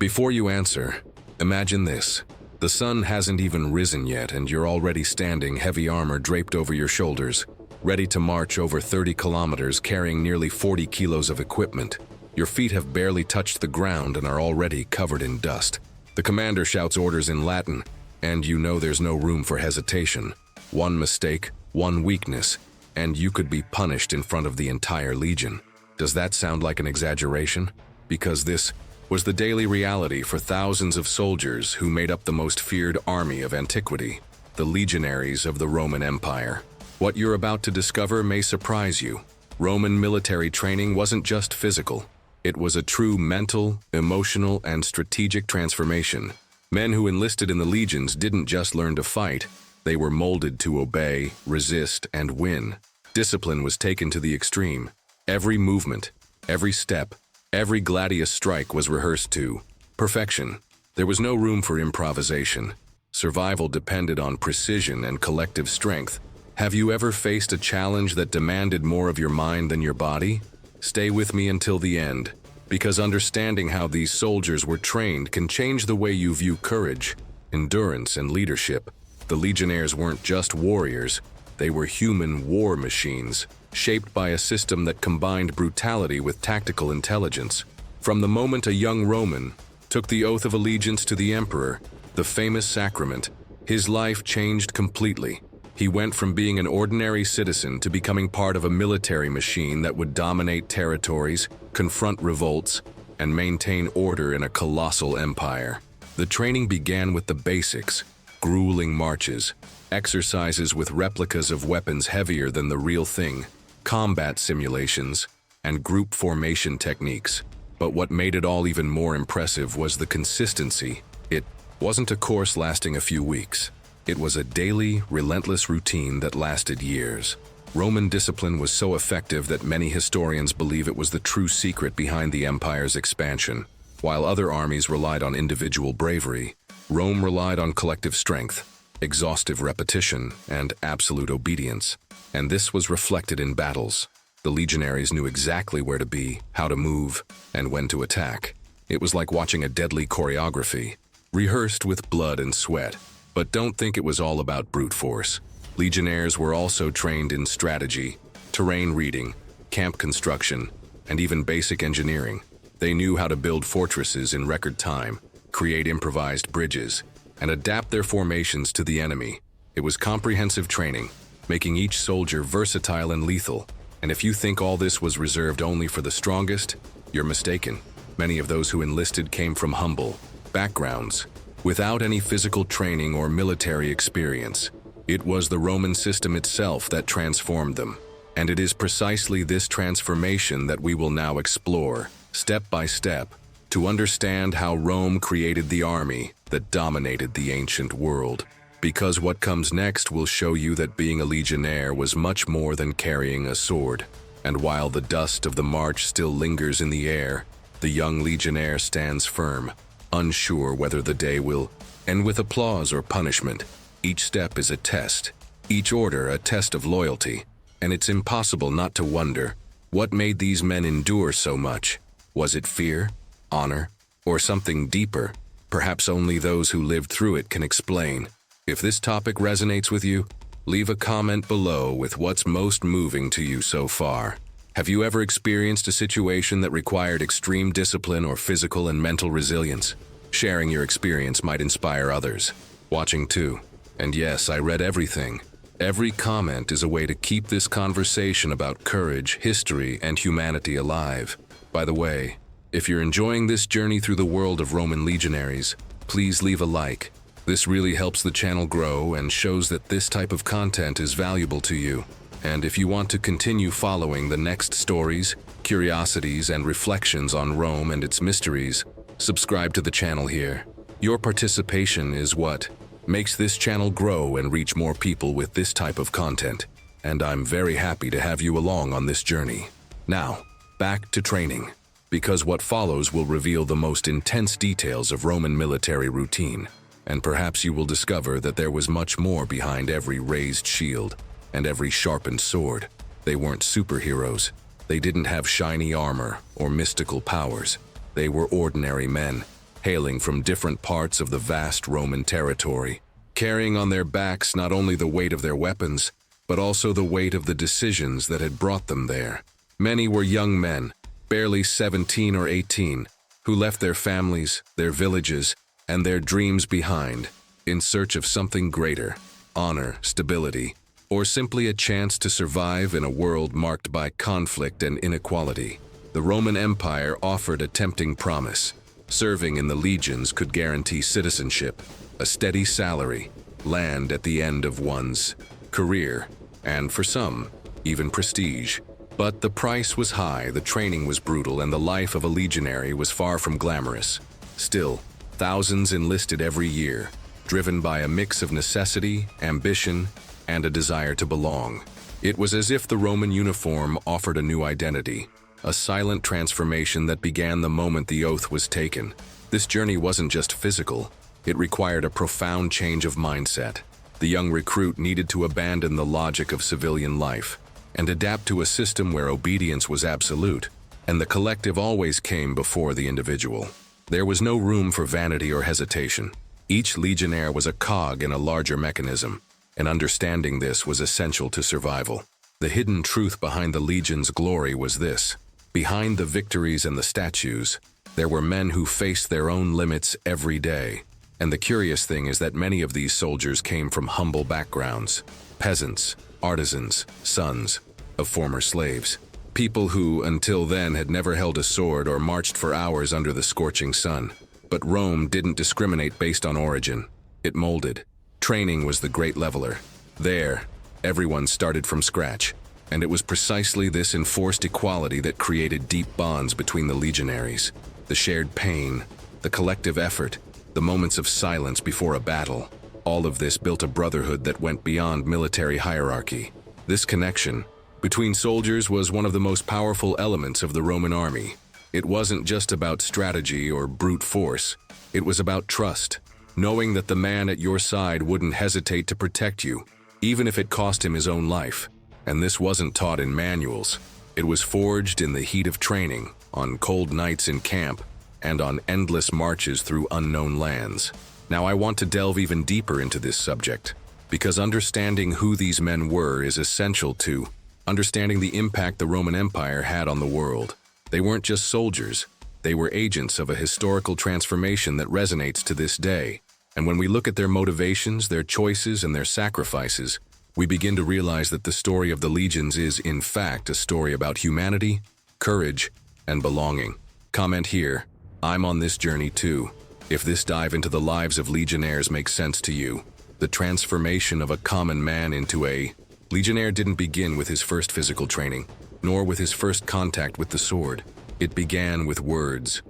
Before you answer, imagine this. The sun hasn't even risen yet and you're already standing, heavy armor draped over your shoulders, ready to march over 30 kilometers carrying nearly 40 kilos of equipment. Your feet have barely touched the ground and are already covered in dust. The commander shouts orders in Latin, and you know there's no room for hesitation. One mistake, one weakness, and you could be punished in front of the entire legion. Does that sound like an exaggeration? Because this was the daily reality for thousands of soldiers who made up the most feared army of antiquity, the legionaries of the Roman Empire. What you're about to discover may surprise you. Roman military training wasn't just physical. It was a true mental, emotional, and strategic transformation. Men who enlisted in the legions didn't just learn to fight, they were molded to obey, resist, and win. Discipline was taken to the extreme. Every movement, every step, every gladius strike was rehearsed to perfection. There was no room for improvisation. Survival depended on precision and collective strength. Have you ever faced a challenge that demanded more of your mind than your body? Stay with me until the end, because understanding how these soldiers were trained can change the way you view courage, endurance, and leadership. The legionnaires weren't just warriors, they were human war machines, shaped by a system that combined brutality with tactical intelligence. From the moment a young Roman took the oath of allegiance to the emperor, the famous sacrament, his life changed completely. He went from being an ordinary citizen to becoming part of a military machine that would dominate territories, confront revolts, and maintain order in a colossal empire. The training began with the basics: grueling marches, exercises with replicas of weapons heavier than the real thing, combat simulations, and group formation techniques. But what made it all even more impressive was the consistency. It wasn't a course lasting a few weeks. It was a daily, relentless routine that lasted years. Roman discipline was so effective that many historians believe it was the true secret behind the empire's expansion. While other armies relied on individual bravery, Rome relied on collective strength, exhaustive repetition, and absolute obedience. And this was reflected in battles. The legionaries knew exactly where to be, how to move, and when to attack. It was like watching a deadly choreography, rehearsed with blood and sweat. But don't think it was all about brute force. Legionnaires were also trained in strategy, terrain reading, camp construction, and even basic engineering. They knew how to build fortresses in record time, create improvised bridges, and adapt their formations to the enemy. It was comprehensive training, making each soldier versatile and lethal. And if you think all this was reserved only for the strongest, you're mistaken. Many of those who enlisted came from humble backgrounds, without any physical training or military experience. It was the Roman system itself that transformed them. And it is precisely this transformation that we will now explore, step by step, to understand how Rome created the army that dominated the ancient world. Because what comes next will show you that being a legionnaire was much more than carrying a sword. And while the dust of the march still lingers in the air, the young legionnaire stands firm, unsure whether the day will end with applause or punishment. Each step is a test, each order a test of loyalty, and it's impossible not to wonder, what made these men endure so much? Was it fear, honor, or something deeper? Perhaps only those who lived through it can explain. If this topic resonates with you, leave a comment below with what's most moving to you so far. Have you ever experienced a situation that required extreme discipline or physical and mental resilience? Sharing your experience might inspire others. Watching too. And yes, I read everything. Every comment is a way to keep this conversation about courage, history, and humanity alive. By the way, if you're enjoying this journey through the world of Roman legionaries, please leave a like. This really helps the channel grow and shows that this type of content is valuable to you. And if you want to continue following the next stories, curiosities, and reflections on Rome and its mysteries, subscribe to the channel here. Your participation is what makes this channel grow and reach more people with this type of content. And I'm very happy to have you along on this journey. Now, back to training, because what follows will reveal the most intense details of Roman military routine. And perhaps you will discover that there was much more behind every raised shield and every sharpened sword. They weren't superheroes. They didn't have shiny armor or mystical powers. They were ordinary men, hailing from different parts of the vast Roman territory, carrying on their backs not only the weight of their weapons, but also the weight of the decisions that had brought them there. Many were young men, barely 17 or 18, who left their families, their villages, and their dreams behind, in search of something greater, honor, stability, or simply a chance to survive in a world marked by conflict and inequality. The Roman Empire offered a tempting promise. Serving in the legions could guarantee citizenship, a steady salary, land at the end of one's career, and for some, even prestige. But the price was high, the training was brutal, and the life of a legionary was far from glamorous. Still, thousands enlisted every year, driven by a mix of necessity, ambition, and a desire to belong. It was as if the Roman uniform offered a new identity, a silent transformation that began the moment the oath was taken. This journey wasn't just physical, it required a profound change of mindset. The young recruit needed to abandon the logic of civilian life and adapt to a system where obedience was absolute, and the collective always came before the individual. There was no room for vanity or hesitation. Each legionnaire was a cog in a larger mechanism, and understanding this was essential to survival. The hidden truth behind the legion's glory was this: behind the victories and the statues, there were men who faced their own limits every day. And the curious thing is that many of these soldiers came from humble backgrounds: peasants, artisans, sons of former slaves. People who, until then, had never held a sword or marched for hours under the scorching sun. But Rome didn't discriminate based on origin. It molded. Training was the great leveler. There, everyone started from scratch. And it was precisely this enforced equality that created deep bonds between the legionaries. The shared pain, the collective effort, the moments of silence before a battle. All of this built a brotherhood that went beyond military hierarchy. This connection between soldiers was one of the most powerful elements of the Roman army. It wasn't just about strategy or brute force. It was about trust, knowing that the man at your side wouldn't hesitate to protect you, even if it cost him his own life. And this wasn't taught in manuals. It was forged in the heat of training, on cold nights in camp, and on endless marches through unknown lands. Now I want to delve even deeper into this subject, because understanding who these men were is essential to understanding the impact the Roman Empire had on the world. They weren't just soldiers, they were agents of a historical transformation that resonates to this day. And when we look at their motivations, their choices, and their sacrifices, we begin to realize that the story of the legions is, in fact, a story about humanity, courage, and belonging. Comment here: I'm on this journey too. If this dive into the lives of legionnaires makes sense to you, the transformation of a common man into a legionnaire didn't begin with his first physical training, nor with his first contact with the sword. It began with words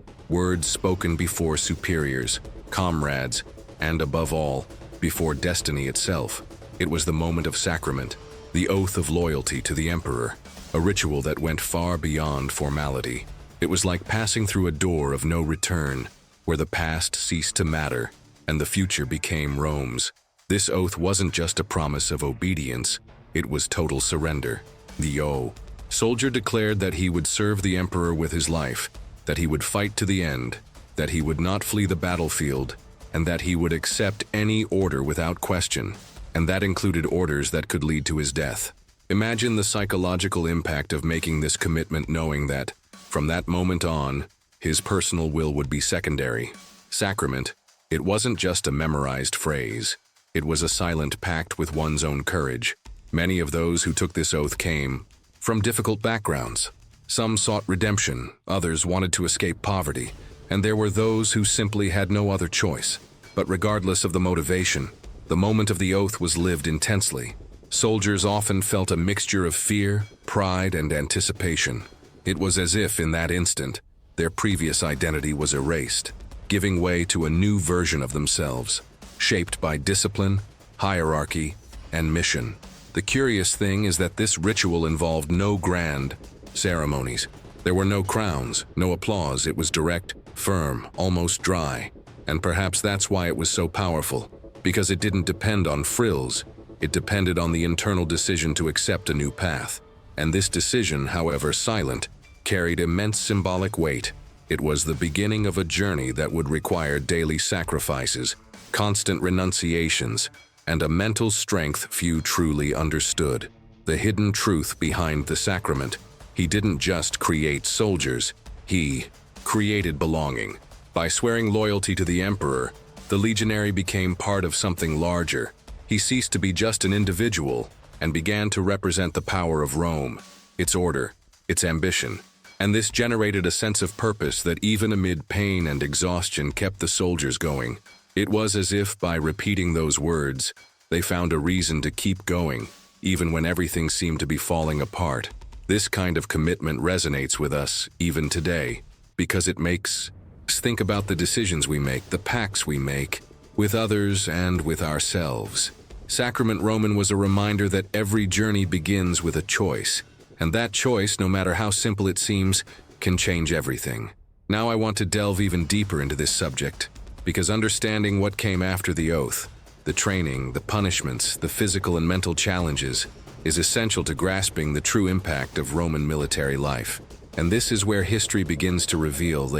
spoken before superiors, comrades, and above all, before destiny itself. It was the moment of sacrament, the oath of loyalty to the emperor, a ritual that went far beyond formality. It was like passing through a door of no return, where the past ceased to matter and the future became Rome's. This oath wasn't just a promise of obedience, it was total surrender. The soldier declared that he would serve the emperor with his life, that he would fight to the end, that he would not flee the battlefield, and that he would accept any order without question, and that included orders that could lead to his death. Imagine the psychological impact of making this commitment, knowing that, from that moment on, his personal will would be secondary. Sacrament, it wasn't just a memorized phrase. It was a silent pact with one's own courage. Many of those who took this oath came from difficult backgrounds. Some sought redemption, others wanted to escape poverty, and there were those who simply had no other choice. But regardless of the motivation, the moment of the oath was lived intensely. Soldiers often felt a mixture of fear, pride, and anticipation. It was as if, in that instant, their previous identity was erased, giving way to a new version of themselves, shaped by discipline, hierarchy, and mission. The curious thing is that this ritual involved no grand ceremonies. There were no crowns, no applause. It was direct, firm, almost dry. And perhaps that's why it was so powerful, because it didn't depend on frills. It depended on the internal decision to accept a new path. And this decision, however silent, carried immense symbolic weight. It was the beginning of a journey that would require daily sacrifices, constant renunciations, and a mental strength few truly understood. The hidden truth behind the sacrament: he didn't just create soldiers, he created belonging. By swearing loyalty to the emperor, the legionary became part of something larger. He ceased to be just an individual and began to represent the power of Rome, its order, its ambition. And this generated a sense of purpose that even amid pain and exhaustion kept the soldiers going. It was as if by repeating those words, they found a reason to keep going, even when everything seemed to be falling apart. This kind of commitment resonates with us even today, because it makes us think about the decisions we make, the pacts we make, with others and with ourselves. Sacrament Roman was a reminder that every journey begins with a choice, and that choice, no matter how simple it seems, can change everything. Now I want to delve even deeper into this subject, because understanding what came after the oath, the training, the punishments, the physical and mental challenges, is essential to grasping the true impact of Roman military life. And this is where history begins to reveal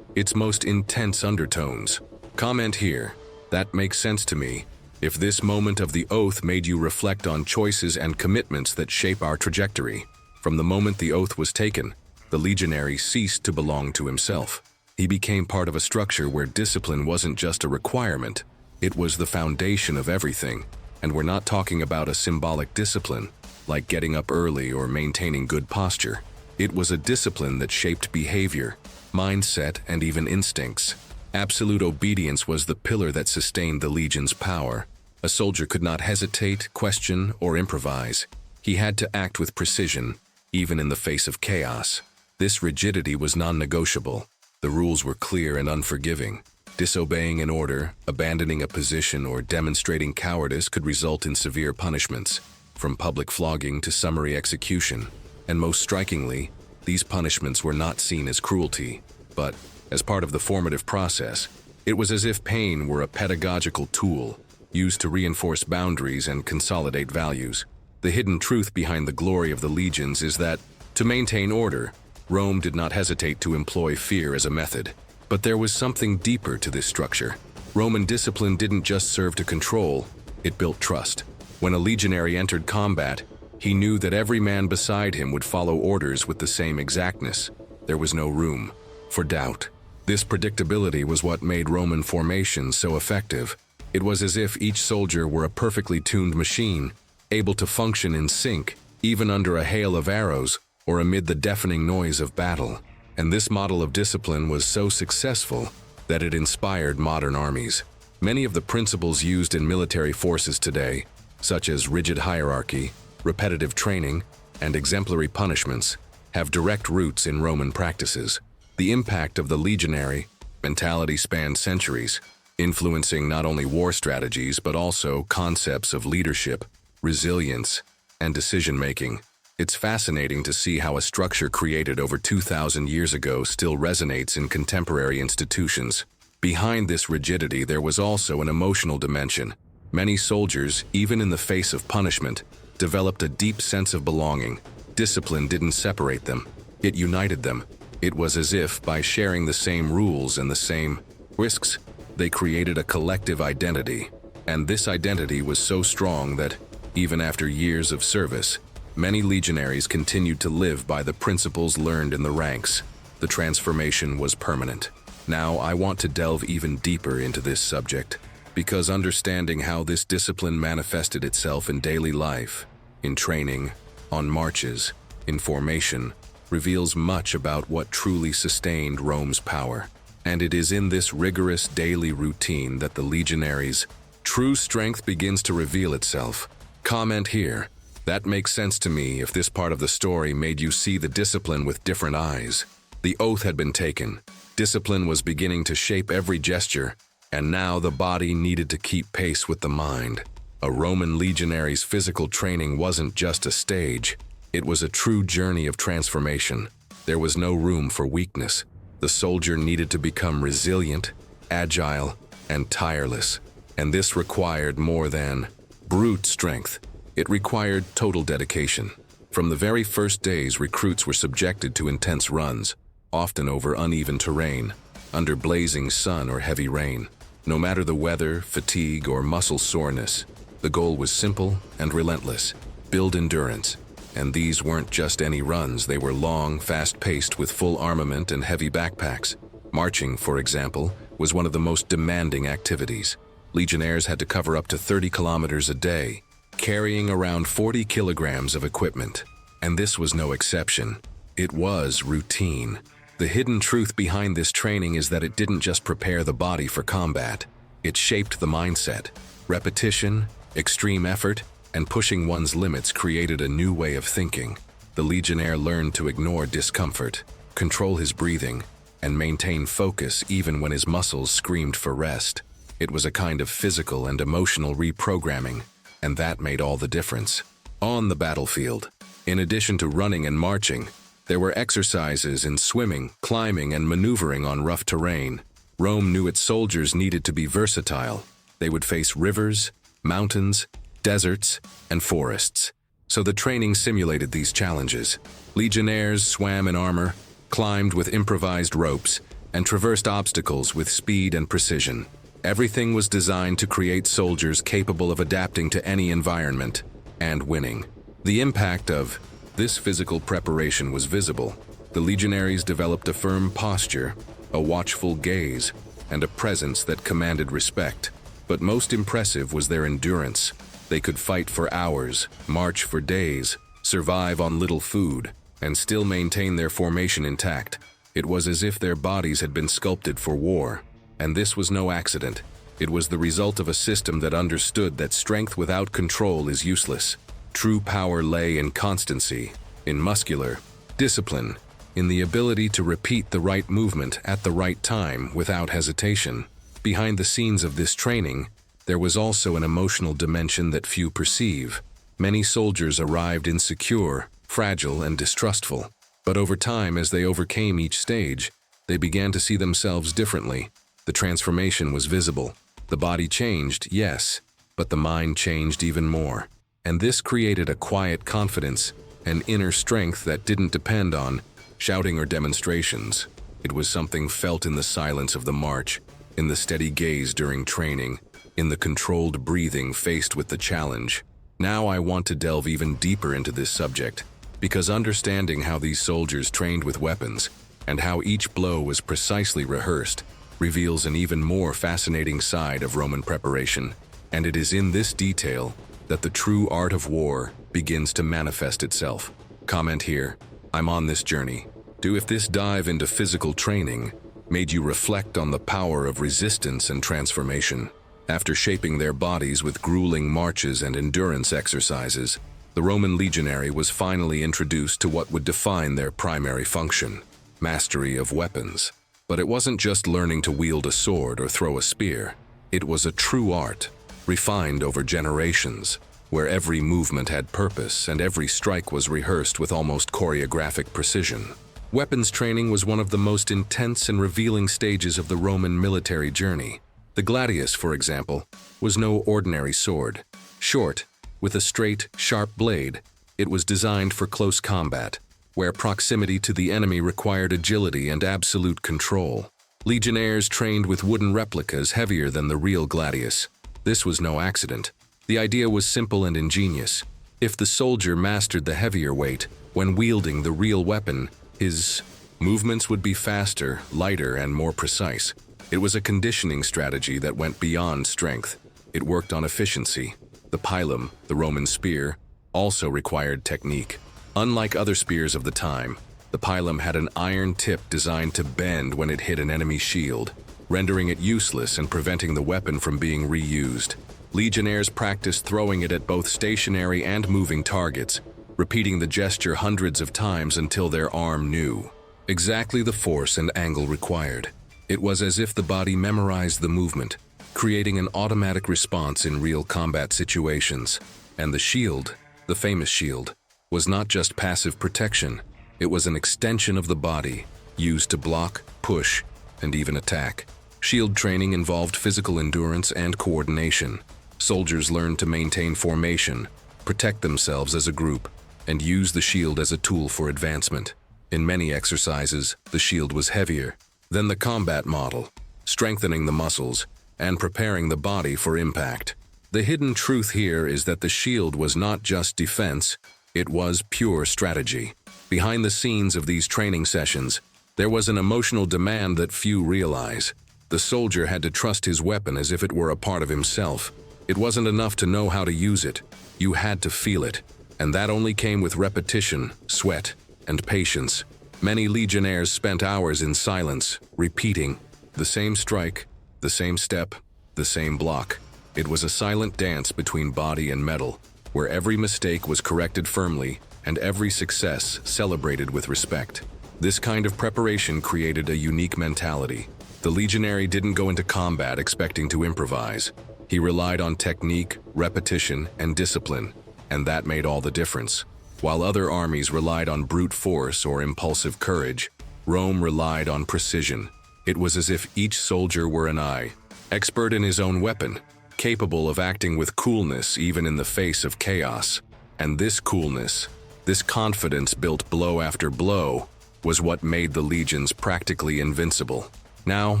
its most intense undertones. Comment here. That makes sense to me. If this moment of the oath made you reflect on choices and commitments that shape our trajectory. From the moment the oath was taken, the legionary ceased to belong to himself. He became part of a structure where discipline wasn't just a requirement, it was the foundation of everything. And we're not talking about a symbolic discipline, like getting up early or maintaining good posture. It was a discipline that shaped behavior, mindset, and even instincts. Absolute obedience was the pillar that sustained the legion's power. A soldier could not hesitate, question, or improvise. He had to act with precision, even in the face of chaos. This rigidity was non-negotiable. The rules were clear and unforgiving. Disobeying an order, abandoning a position, or demonstrating cowardice could result in severe punishments, from public flogging to summary execution. And most strikingly, these punishments were not seen as cruelty, but as part of the formative process. It was as if pain were a pedagogical tool, used to reinforce boundaries and consolidate values. The hidden truth behind the glory of the legions is that, to maintain order, Rome did not hesitate to employ fear as a method. But there was something deeper to this structure. Roman discipline didn't just serve to control, it built trust. When a legionary entered combat, he knew that every man beside him would follow orders with the same exactness. There was no room for doubt. This predictability was what made Roman formation so effective. It was as if each soldier were a perfectly tuned machine, able to function in sync, even under a hail of arrows or amid the deafening noise of battle. And this model of discipline was so successful that it inspired modern armies. Many of the principles used in military forces today, such as rigid hierarchy, repetitive training, and exemplary punishments, have direct roots in Roman practices. The impact of the legionary mentality spanned centuries, influencing not only war strategies but also concepts of leadership, resilience, and decision-making. It's fascinating to see how a structure created over 2,000 years ago still resonates in contemporary institutions. Behind this rigidity, there was also an emotional dimension. Many soldiers, even in the face of punishment, developed a deep sense of belonging. Discipline didn't separate them, it united them. It was as if, by sharing the same rules and the same risks, they created a collective identity. And this identity was so strong that, even after years of service, many legionaries continued to live by the principles learned in the ranks. The transformation was permanent. Now, I want to delve even deeper into this subject, because understanding how this discipline manifested itself in daily life, in training, on marches, in formation, reveals much about what truly sustained Rome's power. And it is in this rigorous daily routine that the legionaries' true strength begins to reveal itself. Comment here. That makes sense to me if this part of the story made you see the discipline with different eyes. The oath had been taken. Discipline was beginning to shape every gesture, and now the body needed to keep pace with the mind. A Roman legionary's physical training wasn't just a stage. It was a true journey of transformation. There was no room for weakness. The soldier needed to become resilient, agile, and tireless. And this required more than brute strength. It required total dedication. From the very first days, recruits were subjected to intense runs, often over uneven terrain, under blazing sun or heavy rain. No matter the weather, fatigue, or muscle soreness, the goal was simple and relentless: build endurance. And these weren't just any runs, they were long, fast-paced with full armament and heavy backpacks. Marching, for example, was one of the most demanding activities. Legionnaires had to cover up to 30 kilometers a day, carrying around 40 kilograms of equipment. And this was no exception. It was routine. The hidden truth behind this training is that it didn't just prepare the body for combat. It shaped the mindset. Repetition, extreme effort, and pushing one's limits created a new way of thinking. The Legionnaire learned to ignore discomfort, control his breathing, and maintain focus even when his muscles screamed for rest. It was a kind of physical and emotional reprogramming, and that made all the difference. On the battlefield, in addition to running and marching, there were exercises in swimming, climbing, and maneuvering on rough terrain. Rome knew its soldiers needed to be versatile. They would face rivers, mountains, deserts, and forests. So the training simulated these challenges. Legionnaires swam in armor, climbed with improvised ropes, and traversed obstacles with speed and precision. Everything was designed to create soldiers capable of adapting to any environment and winning. The impact of this physical preparation was visible. The legionaries developed a firm posture, a watchful gaze, and a presence that commanded respect. But most impressive was their endurance. They could fight for hours, march for days, survive on little food, and still maintain their formation intact. It was as if their bodies had been sculpted for war. And this was no accident. It was the result of a system that understood that strength without control is useless. True power lay in constancy, in muscular discipline, in the ability to repeat the right movement at the right time without hesitation. Behind the scenes of this training, there was also an emotional dimension that few perceive. Many soldiers arrived insecure, fragile, and distrustful. But over time, as they overcame each stage, they began to see themselves differently. The transformation was visible. The body changed, yes, but the mind changed even more. And this created a quiet confidence, an inner strength that didn't depend on shouting or demonstrations. It was something felt in the silence of the march, in the steady gaze during training, in the controlled breathing faced with the challenge. Now I want to delve even deeper into this subject, because understanding how these soldiers trained with weapons and how each blow was precisely rehearsed reveals an even more fascinating side of Roman preparation. And it is in this detail that the true art of war begins to manifest itself. Comment here, I'm on this journey. If this dive into physical training made you reflect on the power of resistance and transformation. After shaping their bodies with grueling marches and endurance exercises, the Roman legionary was finally introduced to what would define their primary function: mastery of weapons. But it wasn't just learning to wield a sword or throw a spear. It was a true art, refined over generations, where every movement had purpose and every strike was rehearsed with almost choreographic precision. Weapons training was one of the most intense and revealing stages of the Roman military journey. The gladius, for example, was no ordinary sword. Short, with a straight, sharp blade, it was designed for close combat, where proximity to the enemy required agility and absolute control. Legionnaires trained with wooden replicas heavier than the real gladius. This was no accident. The idea was simple and ingenious. If the soldier mastered the heavier weight, when wielding the real weapon, his movements would be faster, lighter, and more precise. It was a conditioning strategy that went beyond strength. It worked on efficiency. The pilum, the Roman spear, also required technique. Unlike other spears of the time, the pilum had an iron tip designed to bend when it hit an enemy shield, rendering it useless and preventing the weapon from being reused. Legionnaires practiced throwing it at both stationary and moving targets, repeating the gesture hundreds of times until their arm knew exactly the force and angle required. It was as if the body memorized the movement, creating an automatic response in real combat situations. And the shield, the famous shield, was not just passive protection. It was an extension of the body, used to block, push, and even attack. Shield training involved physical endurance and coordination. Soldiers learned to maintain formation, protect themselves as a group, and use the shield as a tool for advancement. In many exercises, the shield was heavier than the combat model, strengthening the muscles and preparing the body for impact. The hidden truth here is that the shield was not just defense, it was pure strategy. Behind the scenes of these training sessions, there was an emotional demand that few realize. The soldier had to trust his weapon as if it were a part of himself. It wasn't enough to know how to use it, you had to feel it. And that only came with repetition, sweat, and patience. Many legionnaires spent hours in silence, repeating the same strike, the same step, the same block. It was a silent dance between body and metal, where every mistake was corrected firmly and every success celebrated with respect. This kind of preparation created a unique mentality. The legionary didn't go into combat expecting to improvise. He relied on technique, repetition, and discipline, and that made all the difference. While other armies relied on brute force or impulsive courage, Rome relied on precision. It was as if each soldier were an eye, expert in his own weapon, capable of acting with coolness even in the face of chaos. And this coolness, this confidence built blow after blow, was what made the legions practically invincible. Now,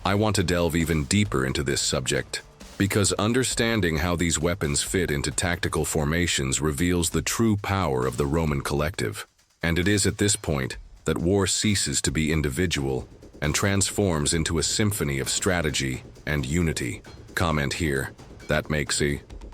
I want to delve even deeper into this subject, because understanding how these weapons fit into tactical formations reveals the true power of the Roman collective. And it is at this point that war ceases to be individual and transforms into a symphony of strategy and unity. Comment here. That makes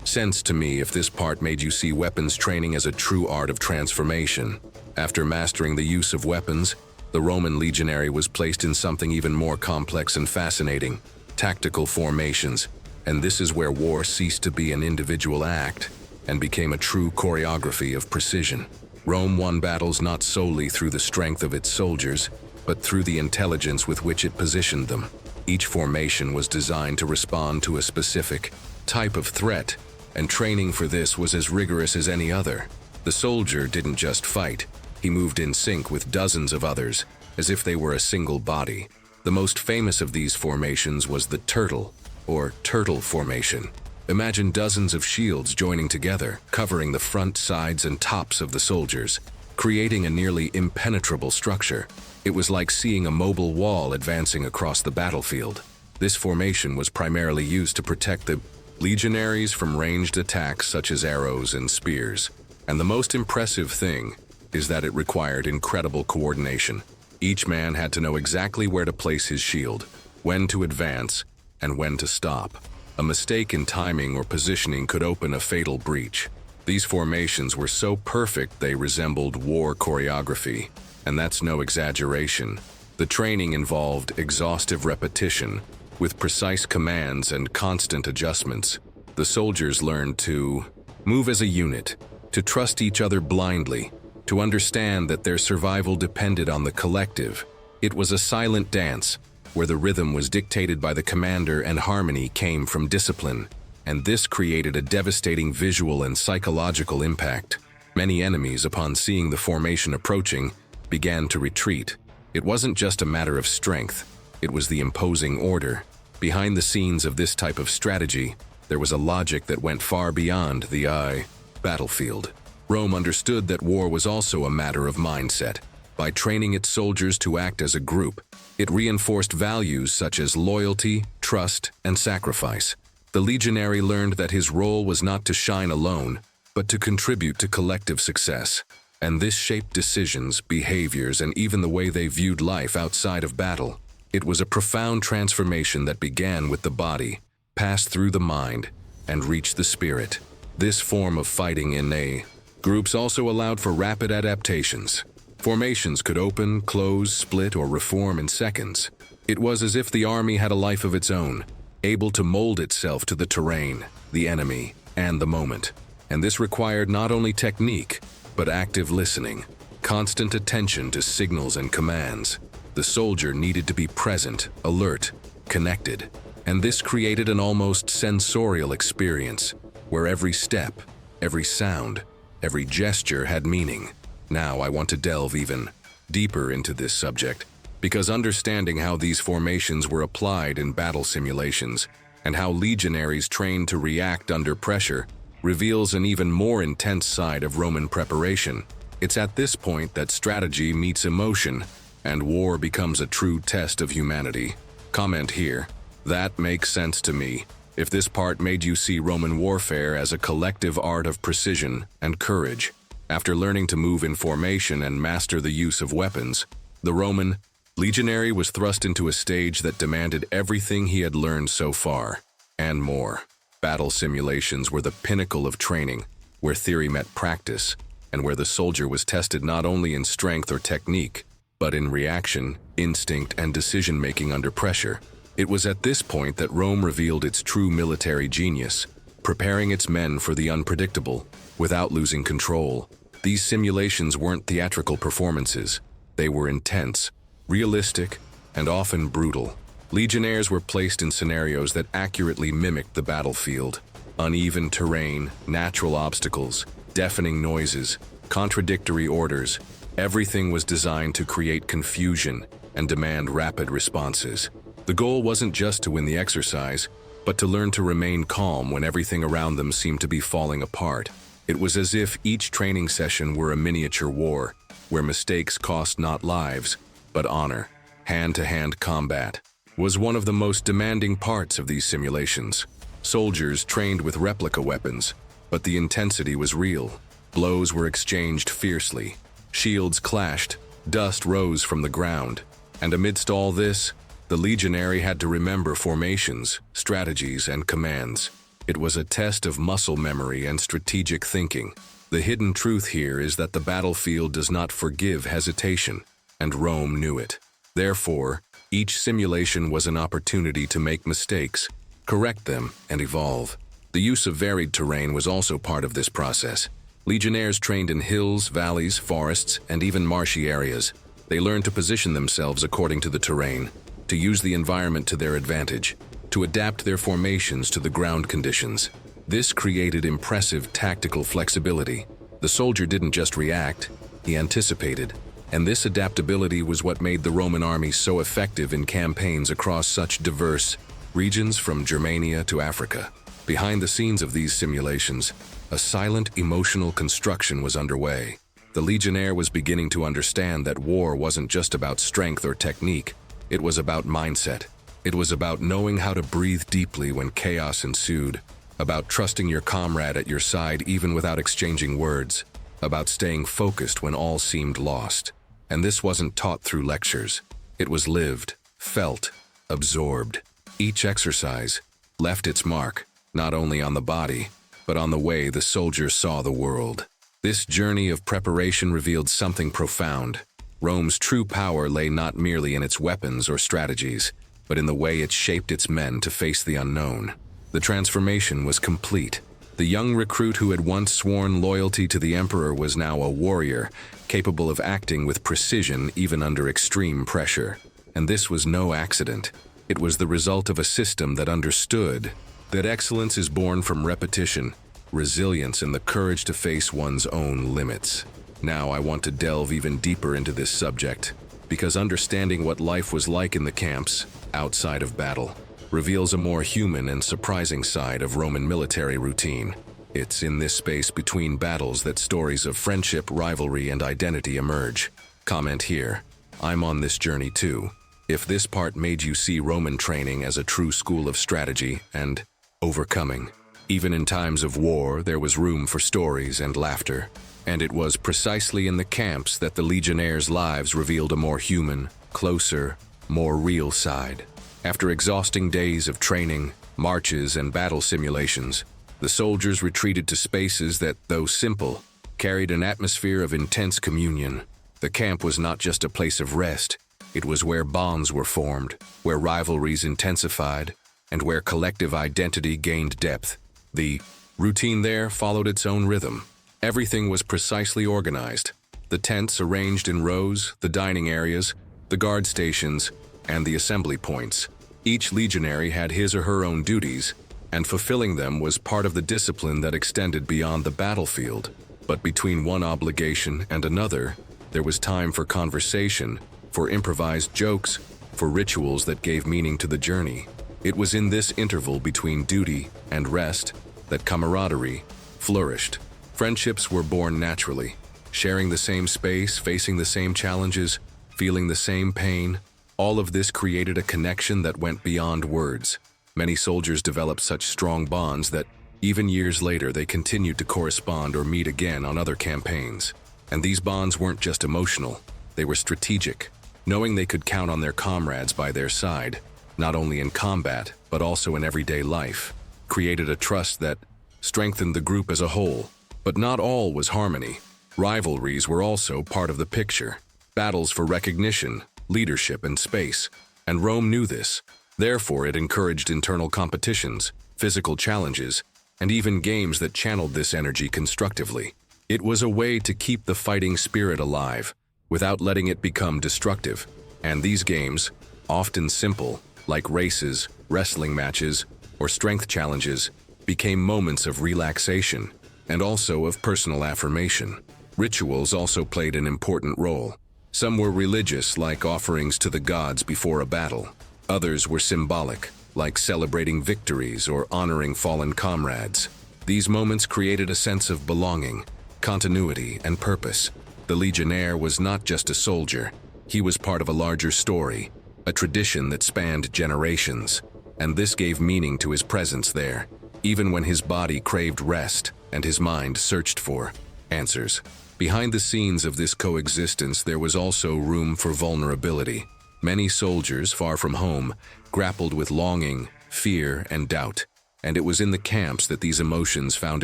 sense to me if this part made you see weapons training as a true art of transformation. After mastering the use of weapons, the Roman legionary was placed in something even more complex and fascinating: tactical formations. And this is where war ceased to be an individual act and became a true choreography of precision. Rome won battles not solely through the strength of its soldiers, but through the intelligence with which it positioned them. Each formation was designed to respond to a specific type of threat, and training for this was as rigorous as any other. The soldier didn't just fight, he moved in sync with dozens of others, as if they were a single body. The most famous of these formations was the turtle, or turtle formation. Imagine dozens of shields joining together, covering the front, sides, and tops of the soldiers, creating a nearly impenetrable structure. It was like seeing a mobile wall advancing across the battlefield. This formation was primarily used to protect the legionaries from ranged attacks such as arrows and spears. And the most impressive thing is that it required incredible coordination. Each man had to know exactly where to place his shield, when to advance, and when to stop. A mistake in timing or positioning could open a fatal breach. These formations were so perfect they resembled war choreography, and that's no exaggeration. The training involved exhaustive repetition, with precise commands and constant adjustments. The soldiers learned to move as a unit, to trust each other blindly, to understand that their survival depended on the collective. It was a silent dance, where the rhythm was dictated by the commander and harmony came from discipline, and this created a devastating visual and psychological impact. Many enemies, upon seeing the formation approaching, began to retreat. It wasn't just a matter of strength, it was the imposing order. Behind the scenes of this type of strategy, there was a logic that went far beyond the battlefield. Rome understood that war was also a matter of mindset. By training its soldiers to act as a group, it reinforced values such as loyalty, trust, and sacrifice. The legionary learned that his role was not to shine alone, but to contribute to collective success. And this shaped decisions, behaviors, and even the way they viewed life outside of battle. It was a profound transformation that began with the body, passed through the mind, and reached the spirit. This form of fighting in groups also allowed for rapid adaptations. Formations could open, close, split, or reform in seconds. It was as if the army had a life of its own, able to mold itself to the terrain, the enemy, and the moment. And this required not only technique, but active listening, constant attention to signals and commands. The soldier needed to be present, alert, connected. And this created an almost sensorial experience, where every step, every sound, every gesture had meaning. Now I want to delve even deeper into this subject, because understanding how these formations were applied in battle simulations and how legionaries trained to react under pressure reveals an even more intense side of Roman preparation. It's at this point that strategy meets emotion, and war becomes a true test of humanity. Comment here. That makes sense to me. If this part made you see Roman warfare as a collective art of precision and courage. After learning to move in formation and master the use of weapons, the Roman legionary was thrust into a stage that demanded everything he had learned so far, and more. Battle simulations were the pinnacle of training, where theory met practice, and where the soldier was tested not only in strength or technique, but in reaction, instinct, and decision-making under pressure. It was at this point that Rome revealed its true military genius, preparing its men for the unpredictable, without losing control. These simulations weren't theatrical performances. They were intense, realistic, and often brutal. Legionnaires were placed in scenarios that accurately mimicked the battlefield. Uneven terrain, natural obstacles, deafening noises, contradictory orders. Everything was designed to create confusion and demand rapid responses. The goal wasn't just to win the exercise, but to learn to remain calm when everything around them seemed to be falling apart. It was as if each training session were a miniature war, where mistakes cost not lives, but honor. Hand-to-hand combat was one of the most demanding parts of these simulations. Soldiers trained with replica weapons, but the intensity was real. Blows were exchanged fiercely. Shields clashed, dust rose from the ground, and amidst all this, the legionary had to remember formations, strategies, and commands. It was a test of muscle memory and strategic thinking. The hidden truth here is that the battlefield does not forgive hesitation, and Rome knew it. Therefore, each simulation was an opportunity to make mistakes, correct them, and evolve. The use of varied terrain was also part of this process. Legionnaires trained in hills, valleys, forests, and even marshy areas. They learned to position themselves according to the terrain, to use the environment to their advantage, to adapt their formations to the ground conditions. This created impressive tactical flexibility. The soldier didn't just react, he anticipated, and this adaptability was what made the Roman army so effective in campaigns across such diverse regions from Germania to Africa. Behind the scenes of these simulations, a silent emotional construction was underway. The legionnaire was beginning to understand that war wasn't just about strength or technique. It was about mindset. It was about knowing how to breathe deeply when chaos ensued, about trusting your comrade at your side even without exchanging words, about staying focused when all seemed lost. And this wasn't taught through lectures. It was lived, felt, absorbed. Each exercise left its mark, not only on the body, but on the way the soldier saw the world. This journey of preparation revealed something profound. Rome's true power lay not merely in its weapons or strategies, but in the way it shaped its men to face the unknown. The transformation was complete. The young recruit who had once sworn loyalty to the emperor was now a warrior, capable of acting with precision even under extreme pressure. And this was no accident. It was the result of a system that understood that excellence is born from repetition, resilience, and the courage to face one's own limits. Now I want to delve even deeper into this subject, because understanding what life was like in the camps, outside of battle, reveals a more human and surprising side of Roman military routine. It's in this space between battles that stories of friendship, rivalry, and identity emerge. Comment here. I'm on this journey too. If this part made you see Roman training as a true school of strategy and overcoming. Even in times of war, there was room for stories and laughter. And it was precisely in the camps that the legionnaires' lives revealed a more human, closer, more real side. After exhausting days of training, marches, and battle simulations, the soldiers retreated to spaces that, though simple, carried an atmosphere of intense communion. The camp was not just a place of rest, it was where bonds were formed, where rivalries intensified, and where collective identity gained depth. The routine there followed its own rhythm. Everything was precisely organized. The tents arranged in rows, the dining areas, the guard stations, and the assembly points. Each legionary had his or her own duties, and fulfilling them was part of the discipline that extended beyond the battlefield. But between one obligation and another, there was time for conversation, for improvised jokes, for rituals that gave meaning to the journey. It was in this interval between duty and rest that camaraderie flourished. Friendships were born naturally. sharing the same space, facing the same challenges, feeling the same pain. All of this created a connection that went beyond words. Many soldiers developed such strong bonds that even years later they continued to correspond or meet again on other campaigns. And these bonds weren't just emotional, they were strategic, knowing they could count on their comrades by their side, not only in combat, but also in everyday life, created a trust that strengthened the group as a whole. But not all was harmony. Rivalries were also part of the picture. Battles for recognition, leadership, and space. And Rome knew this. Therefore, it encouraged internal competitions, physical challenges, and even games that channeled this energy constructively. It was a way to keep the fighting spirit alive, without letting it become destructive. And these games, often simple, like races, wrestling matches, or strength challenges, became moments of relaxation and also of personal affirmation. Rituals also played an important role. Some were religious, like offerings to the gods before a battle. Others were symbolic, like celebrating victories or honoring fallen comrades. These moments created a sense of belonging, continuity, and purpose. The Legionnaire was not just a soldier. He was part of a larger story, a tradition that spanned generations. And this gave meaning to his presence there, even when his body craved rest and his mind searched for answers. Behind the scenes of this coexistence, there was also room for vulnerability. Many soldiers, far from home, grappled with longing, fear, and doubt. And it was in the camps that these emotions found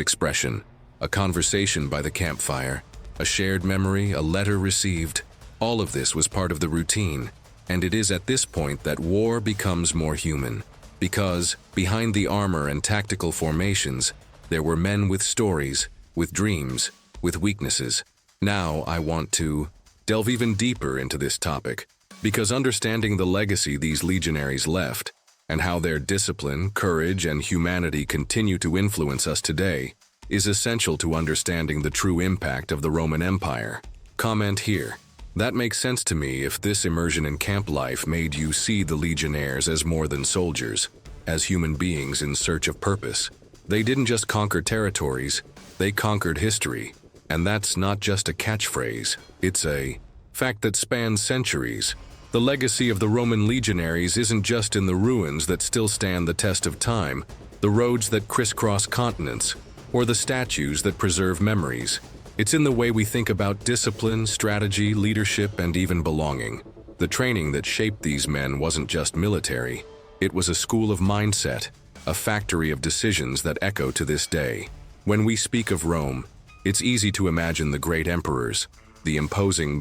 expression. A conversation by the campfire, a shared memory, a letter received. All of this was part of the routine. And it is at this point that war becomes more human. Because behind the armor and tactical formations, there were men with stories, with dreams, with weaknesses. Now I want to delve even deeper into this topic, because understanding the legacy these legionaries left, and how their discipline, courage, and humanity continue to influence us today, is essential to understanding the true impact of the Roman Empire. Comment here. That makes sense to me if this immersion in camp life made you see the legionnaires as more than soldiers, as human beings in search of purpose. They didn't just conquer territories, they conquered history. And that's not just a catchphrase, it's a fact that spans centuries. The legacy of the Roman legionaries isn't just in the ruins that still stand the test of time, the roads that crisscross continents, or the statues that preserve memories. It's in the way we think about discipline, strategy, leadership, and even belonging. The training that shaped these men wasn't just military. It was a school of mindset, a factory of decisions that echo to this day. When we speak of Rome, it's easy to imagine the great emperors, the imposing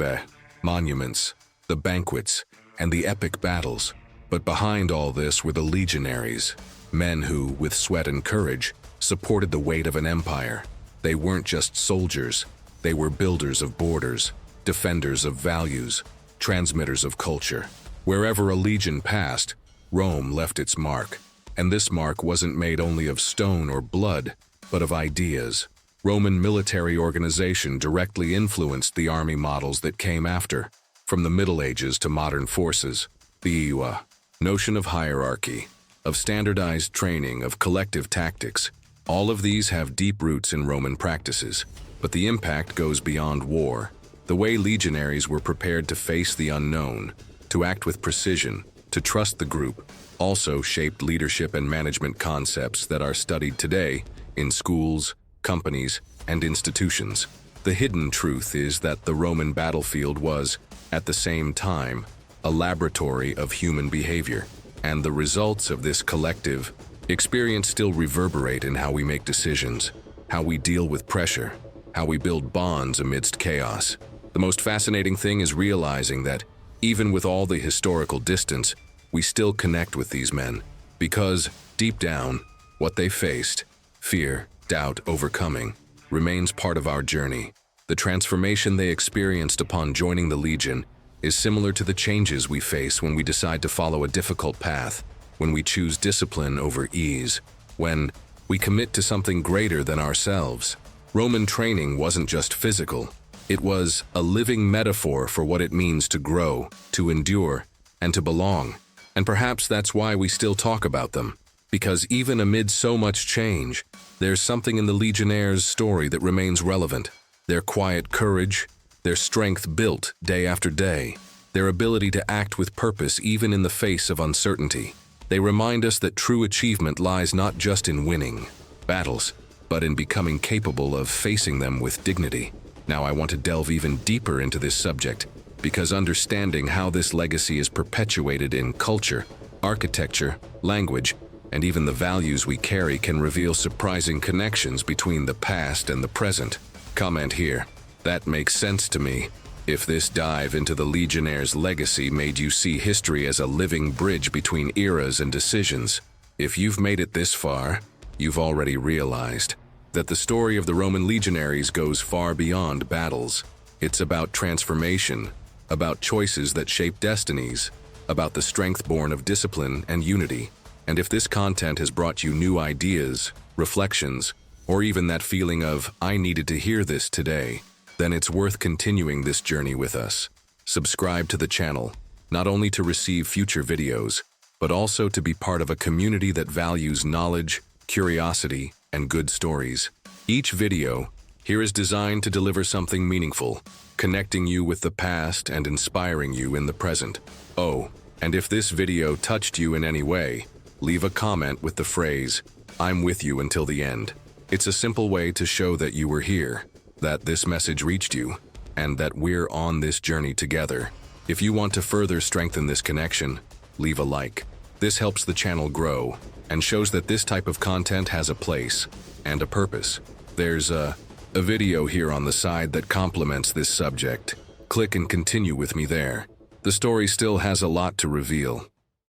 monuments, the banquets, and the epic battles. But behind all this were the legionaries, men who, with sweat and courage, supported the weight of an empire. They weren't just soldiers, they were builders of borders, defenders of values, transmitters of culture. Wherever a legion passed, Rome left its mark. And this mark wasn't made only of stone or blood, but of ideas. Roman military organization directly influenced the army models that came after. From the Middle Ages to modern forces, the notion of hierarchy, of standardized training, of collective tactics, all of these have deep roots in Roman practices. But the impact goes beyond war. The way legionaries were prepared to face the unknown, to act with precision, to trust the group, also shaped leadership and management concepts that are studied today in schools, companies, and institutions. The hidden truth is that the Roman battlefield was, at the same time, a laboratory of human behavior, and the results of this collective experience still reverberate in how we make decisions, how we deal with pressure, how we build bonds amidst chaos. The most fascinating thing is realizing that, even with all the historical distance, we still connect with these men, because, deep down, what they faced, fear, doubt, overcoming, remains part of our journey. The transformation they experienced upon joining the Legion is similar to the changes we face when we decide to follow a difficult path, when we choose discipline over ease, when we commit to something greater than ourselves. Roman training wasn't just physical, it was a living metaphor for what it means to grow, to endure, and to belong. And perhaps that's why we still talk about them, because even amid so much change, there's something in the Legionnaires' story that remains relevant, their quiet courage, their strength built day after day, their ability to act with purpose even in the face of uncertainty. They remind us that true achievement lies not just in winning battles, but in becoming capable of facing them with dignity. Now I want to delve even deeper into this subject, because understanding how this legacy is perpetuated in culture, architecture, language, and even the values we carry can reveal surprising connections between the past and the present. Comment here. That makes sense to me. If this dive into the Legionnaire's legacy made you see history as a living bridge between eras and decisions, if you've made it this far, you've already realized that the story of the Roman legionaries goes far beyond battles. It's about transformation, about choices that shape destinies, about the strength born of discipline and unity. And if this content has brought you new ideas, reflections, or even that feeling of, I needed to hear this today, then it's worth continuing this journey with us. Subscribe to the channel, not only to receive future videos, but also to be part of a community that values knowledge, curiosity, and good stories. Each video here is designed to deliver something meaningful, connecting you with the past and inspiring you in the present. Oh, and if this video touched you in any way, leave a comment with the phrase, "I'm with you until the end." It's a simple way to show that you were here, that this message reached you, and that we're on this journey together. If you want to further strengthen this connection, leave a like. This helps the channel grow and shows that this type of content has a place and a purpose. There's a video here on the side that complements this subject. Click and continue with me there. The story still has a lot to reveal.